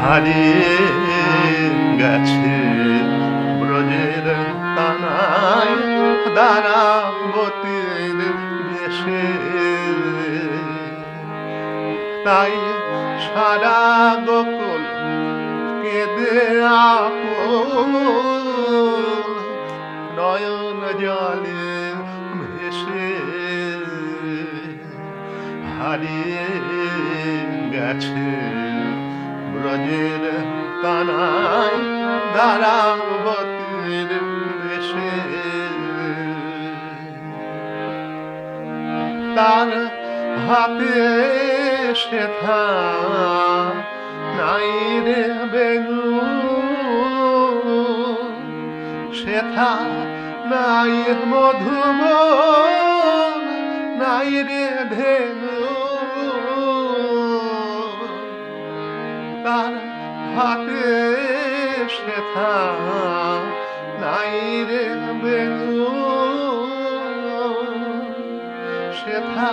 হারিয়ে গেছে ব্রজের কানায় দ্বারাবতীর দেশে। তাই সারা গোকুল কেঁদে আকুল, নয়ন জলে ভেসে। হারিয়ে গেছে ব্রজের কানায় দ্বারাবতীর দেশে। তার হাতে সেথা নাই রে বেগুন, সেথা নাই মধুবন, নাই রে ধেনু। তার হাতে সেথা নাই রে বেগুন, সেথা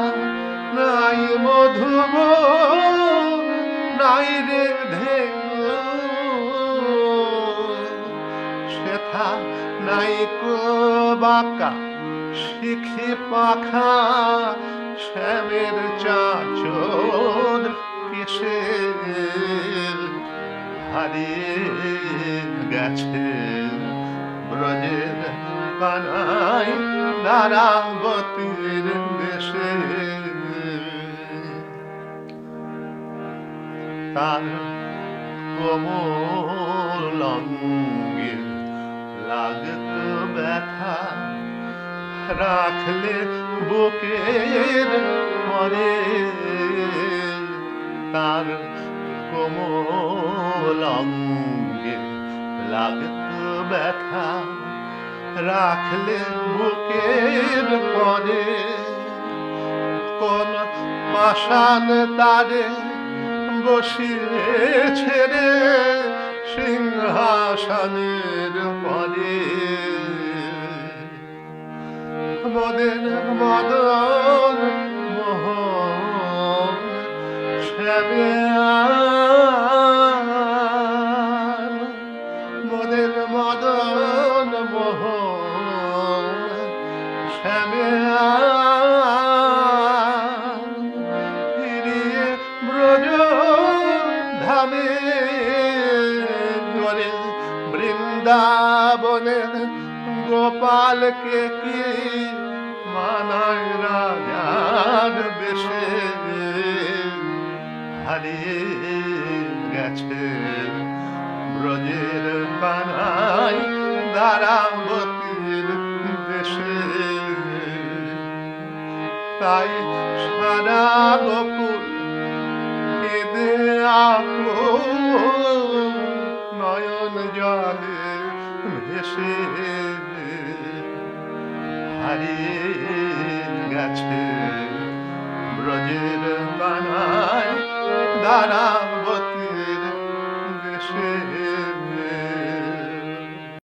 নাই মধুবন, নাই রে ধেনু। সেথা নাই কো বাঁকা শিখি পাখা, শ্যামের চাঁচর কিসের। হারিয়ে গেছে ব্রজের কানায় দ্বারাবতীর দেশে। তার কোমল অঙ্গে লাগত ব্যথা, রাখলে বুকের পরে। তার কোমল অঙ্গে লাগত ব্যথা, রাখলে বুকের পরে। কোন পাষাণ তারে বসিয়েছে রে সিংহাসনের পরে। মদের মদন মোহন শ্যামে আন, মদের মদন মোহন শ্যামে আন। ফিরিয়ে ব্রজ ধামে করে বৃন্দাবনের গোপালকে কি মানায় রাজার দেশে। হারিয়ে গেছে ব্রজের কানায় দ্বারাবতীর দেশে। তাই সারা গোকুল কেঁদে আকুল, নয়ন জলে ভেসে। হারিয়ে গেছে